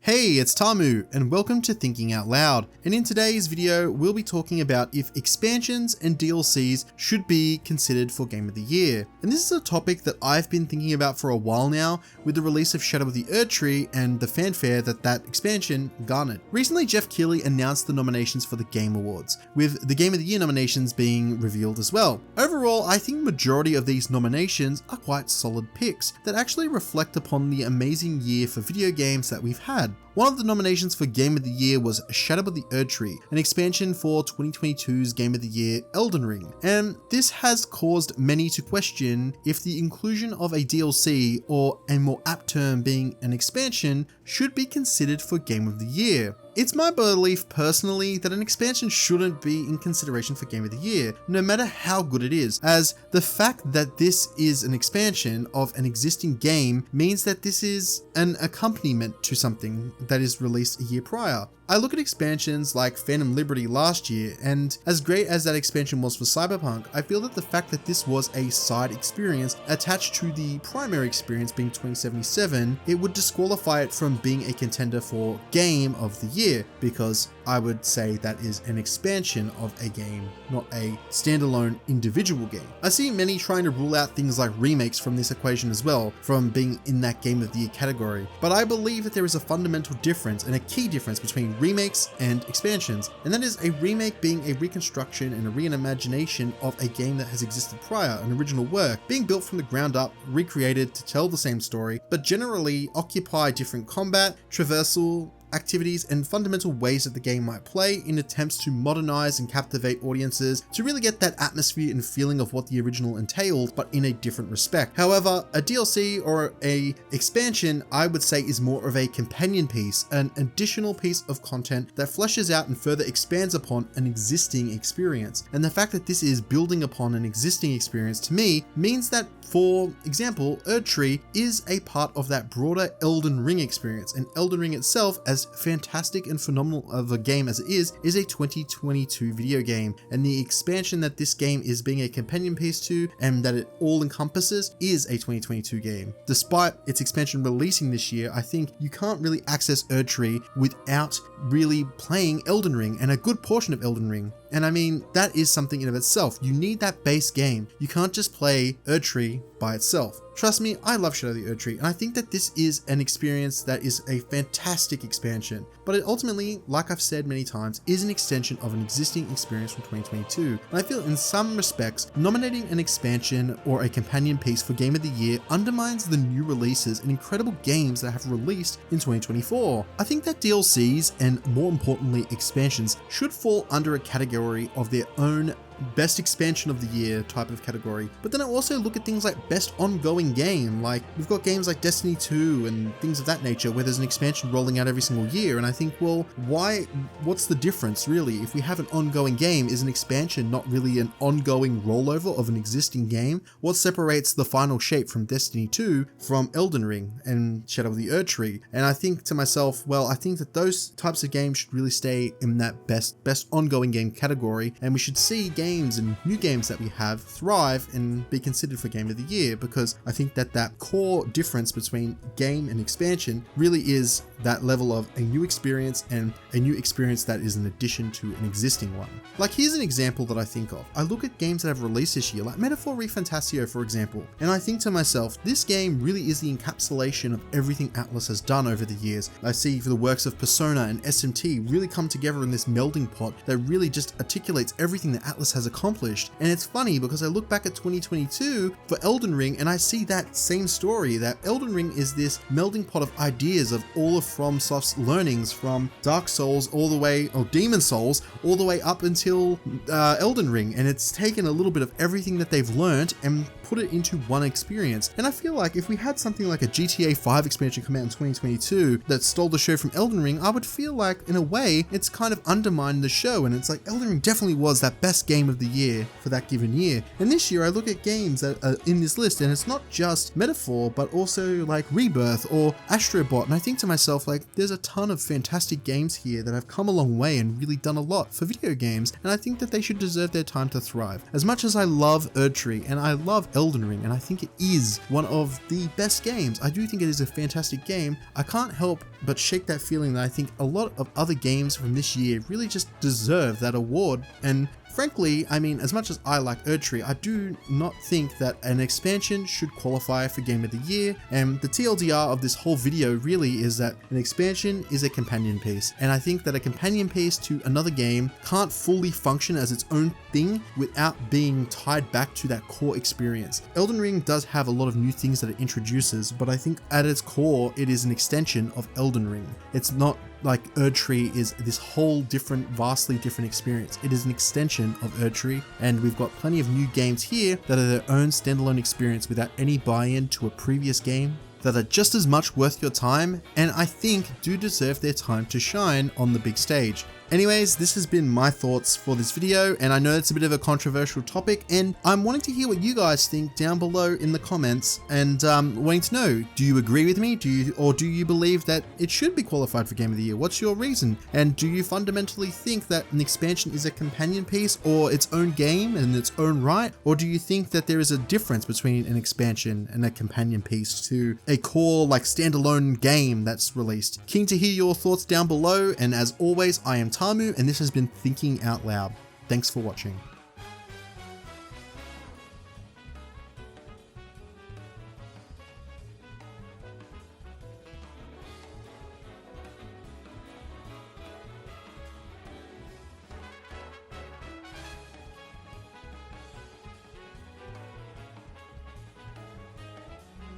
Hey, it's Tarrmu, and welcome to Thinking Out Loud. And in today's video, we'll be talking about if expansions and DLCs should be considered for Game of the Year. And this is a topic that I've been thinking about for a while now, with the release of Shadow of the Erdtree and the fanfare that expansion garnered. Recently, Jeff Keighley announced the nominations for the Game Awards, with the Game of the Year nominations being revealed as well. Overall, I think the majority of these nominations are quite solid picks that actually reflect upon the amazing year for video games that we've had. One of the nominations for Game of the Year was Shadow of the Erdtree, an expansion for 2022's Game of the Year, Elden Ring. And this has caused many to question if the inclusion of a DLC, or a more apt term being an expansion, should be considered for Game of the Year. It's my belief personally that an expansion shouldn't be in consideration for Game of the Year, no matter how good it is, as the fact that this is an expansion of an existing game means that this is an accompaniment to something that is released a year prior. I look at expansions like Phantom Liberty last year, and as great as that expansion was for Cyberpunk, I feel that the fact that this was a side experience attached to the primary experience being 2077, it would disqualify it from being a contender for Game of the Year, because I would say that is an expansion of a game, not a standalone individual game. I see many trying to rule out things like remakes from this equation as well, from being in that Game of the Year category, but I believe that there is a fundamental difference and a key difference between remakes and expansions, and that is a remake being a reconstruction and a reimagination of a game that has existed prior, an original work, being built from the ground up, recreated to tell the same story, but generally occupy different combat, traversal, activities and fundamental ways that the game might play in attempts to modernize and captivate audiences to really get that atmosphere and feeling of what the original entailed, but in a different respect. However, a DLC or a expansion, I would say, is more of a companion piece, an additional piece of content that fleshes out and further expands upon an existing experience. And the fact that this is building upon an existing experience, to me, means that, for example, Erdtree is a part of that broader Elden Ring experience, and Elden Ring itself, as fantastic and phenomenal of a game as it is a 2022 video game, and the expansion that this game is being a companion piece to and that it all encompasses is a 2022 game. Despite its expansion releasing this year, I think you can't really access Erdtree without really playing Elden Ring, and a good portion of Elden Ring. And I mean, that is something in of itself. You need that base game. You can't just play Erdtree by itself. Trust me, I love Shadow of the Erdtree, and I think that this is an experience that is a fantastic expansion, but it ultimately, like I've said many times, is an extension of an existing experience from 2022. And I feel in some respects, nominating an expansion or a companion piece for Game of the Year undermines the new releases and incredible games that have released in 2024. I think that DLCs, and more importantly expansions, should fall under a category of their own, best expansion of the year type of category. But then I also look at things like best ongoing game, like we've got games like Destiny 2 and things of that nature where there's an expansion rolling out every single year, and I think, well, what's the difference really? If we have an ongoing game, is an expansion not really an ongoing rollover of an existing game? What separates the final shape from Destiny 2 from Elden Ring and Shadow of the Erdtree? And I think to myself, well, I think that those types of games should really stay in that best ongoing game category, and we should see games and new games that we have thrive and be considered for Game of the Year, because I think that core difference between game and expansion really is that level of a new experience, and a new experience that is an addition to an existing one. Like, here's an example that I think of. I look at games that have released this year, like Metaphorrefantazio, for example, and I think to myself, this game really is the encapsulation of everything Atlas has done over the years. I see the works of Persona and SMT really come together in this melding pot that really just articulates everything that Atlas has accomplished. And it's funny because I look back at 2022 for Elden Ring and I see that same story, that Elden Ring is this melding pot of ideas of all of FromSoft's learnings, from Dark Souls all the way, or Demon Souls, all the way up until Elden Ring, and it's taken a little bit of everything that they've learned and put it into one experience. And I feel like if we had something like a GTA 5 expansion come out in 2022 that stole the show from Elden Ring, I would feel like, in a way, it's kind of undermined the show, and it's like Elden Ring definitely was that best game of the year for that given year. And this year I look at games that are in this list, and it's not just Metaphor, but also like Rebirth or Astrobot, and I think to myself, like, there's a ton of fantastic games here that have come a long way and really done a lot for video games, and I think that they should deserve their time to thrive. As much as I love Erdtree and I love Elden Ring, and I think it is one of the best games. I do think it is a fantastic game. I can't help but shake that feeling that I think a lot of other games from this year really just deserve that award. And frankly, I mean, as much as I like Erdtree, I do not think that an expansion should qualify for Game of the Year, and the TLDR of this whole video really is that an expansion is a companion piece, and I think that a companion piece to another game can't fully function as its own thing without being tied back to that core experience. Elden Ring does have a lot of new things that it introduces, but I think at its core, it is an extension of Elden Ring. It's not like Erdtree is this whole different, vastly different experience. It is an extension of Erdtree, and we've got plenty of new games here that are their own standalone experience without any buy-in to a previous game, that are just as much worth your time, and I think do deserve their time to shine on the big stage. Anyways, this has been my thoughts for this video, and I know it's a bit of a controversial topic, and I'm wanting to hear what you guys think down below in the comments, and wanting to know, do you agree with me? Do you believe that it should be qualified for Game of the Year? What's your reason? And do you fundamentally think that an expansion is a companion piece or its own game in its own right? Or do you think that there is a difference between an expansion and a companion piece to a core, like, standalone game that's released? Keen to hear your thoughts down below, and as always, I am Tarrmu, and this has been Thinking Out Loud. Thanks for watching.